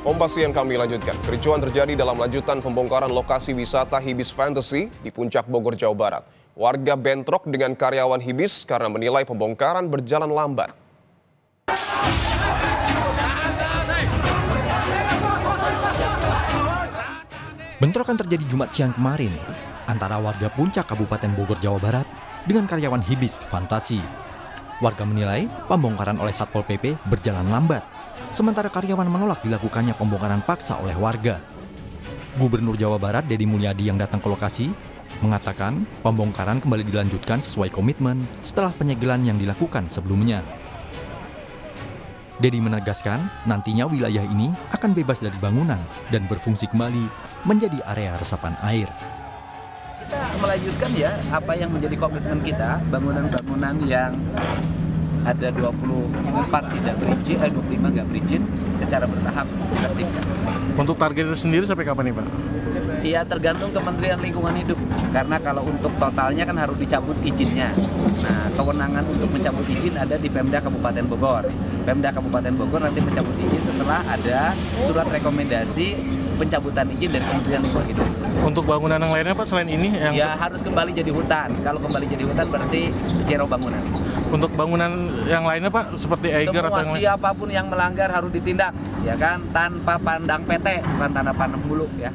Kompas Siang kami lanjutkan. Kericuan terjadi dalam lanjutan pembongkaran lokasi wisata Hibis Fantasy di Puncak Bogor, Jawa Barat. Warga bentrok dengan karyawan Hibis karena menilai pembongkaran berjalan lambat. Bentrokan terjadi Jumat siang kemarin antara warga Puncak Kabupaten Bogor, Jawa Barat dengan karyawan Hibis Fantasy. Warga menilai pembongkaran oleh Satpol PP berjalan lambat, sementara karyawan menolak dilakukannya pembongkaran paksa oleh warga. Gubernur Jawa Barat Deddy Mulyadi yang datang ke lokasi mengatakan pembongkaran kembali dilanjutkan sesuai komitmen setelah penyegelan yang dilakukan sebelumnya. Deddy menegaskan nantinya wilayah ini akan bebas dari bangunan dan berfungsi kembali menjadi area resapan air. Kita melanjutkan ya apa yang menjadi komitmen kita, bangunan-bangunan yang ada 24 tidak berizin, 25 nggak berizin, secara bertahap ditertibkan. Untuk targetnya sendiri sampai kapan nih Pak? Ya tergantung Kementerian Lingkungan Hidup, karena kalau untuk totalnya kan harus dicabut izinnya. Nah, kewenangan untuk mencabut izin ada di Pemda Kabupaten Bogor. Pemda Kabupaten Bogor nanti mencabut izin setelah ada surat rekomendasi pencabutan izin dari Kementerian Lingkungan Hidup. Untuk bangunan yang lainnya Pak selain ini? Ya harus kembali jadi hutan. Kalau kembali jadi hutan berarti zero bangunan. Untuk bangunan yang lainnya Pak seperti Eiger atau yang lain? Siapapun yang melanggar harus ditindak, ya kan, tanpa pandang PT, bukan tanpa pandang bulu ya.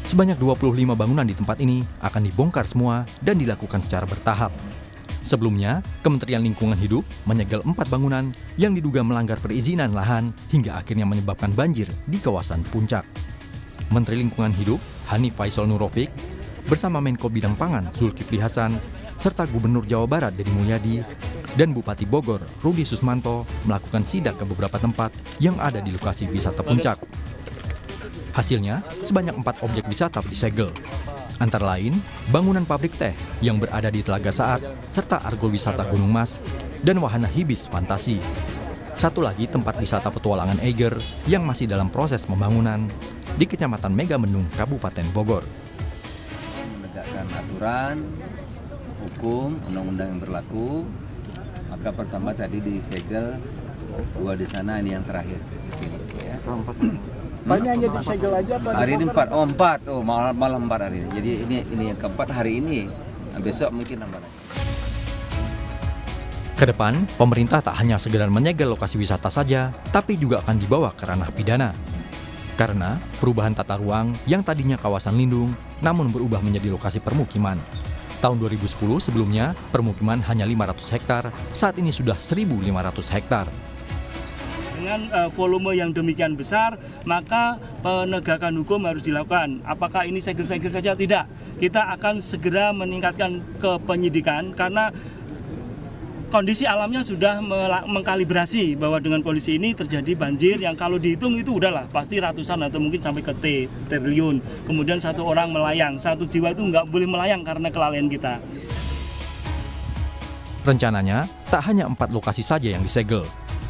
Sebanyak 25 bangunan di tempat ini akan dibongkar semua dan dilakukan secara bertahap. Sebelumnya, Kementerian Lingkungan Hidup menyegel 4 bangunan yang diduga melanggar perizinan lahan hingga akhirnya menyebabkan banjir di kawasan Puncak. Menteri Lingkungan Hidup, Hanif Faisal Nurofik, bersama Menko Bidang Pangan, Zulkifli Hasan, serta Gubernur Jawa Barat, Deddy Mulyadi, dan Bupati Bogor, Rudi Susmanto, melakukan sidak ke beberapa tempat yang ada di lokasi wisata Puncak. Hasilnya, sebanyak 4 objek wisata disegel. Antara lain, bangunan pabrik teh yang berada di Telaga Saat, serta Argo Wisata Gunung Mas, dan wahana Hibis Fantasy. Satu lagi tempat wisata petualangan Eiger yang masih dalam proses pembangunan di Kecamatan Megamendung, Kabupaten Bogor. Menegakkan aturan, hukum, undang-undang yang berlaku, maka pertama tadi disegel 2 di sana, ini yang terakhir di sini. Ya. Banyak hanya disegel aja Pak? Hari ini 4, malam 4 hari ini. Jadi ini yang keempat hari ini. Nah, besok mungkin nambah lagi. Kedepan, pemerintah tak hanya sekedar menyegel lokasi wisata saja, tapi juga akan dibawa ke ranah pidana. Karena perubahan tata ruang yang tadinya kawasan lindung, namun berubah menjadi lokasi permukiman. Tahun 2010 sebelumnya, permukiman hanya 500 hektar, saat ini sudah 1.500 hektar. Dengan volume yang demikian besar, maka penegakan hukum harus dilakukan. Apakah ini segel-segel saja? Tidak. Kita akan segera meningkatkan ke penyidikan karena kondisi alamnya sudah mengkalibrasi bahwa dengan kondisi ini terjadi banjir yang kalau dihitung itu udahlah pasti ratusan atau mungkin sampai ke triliun. Kemudian 1 orang melayang, 1 jiwa itu nggak boleh melayang karena kelalaian kita. Rencananya, tak hanya 4 lokasi saja yang disegel.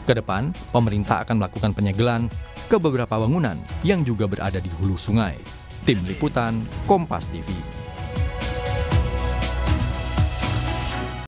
Kedepan, pemerintah akan melakukan penyegelan ke beberapa bangunan yang juga berada di hulu sungai. Tim Liputan, Kompas TV.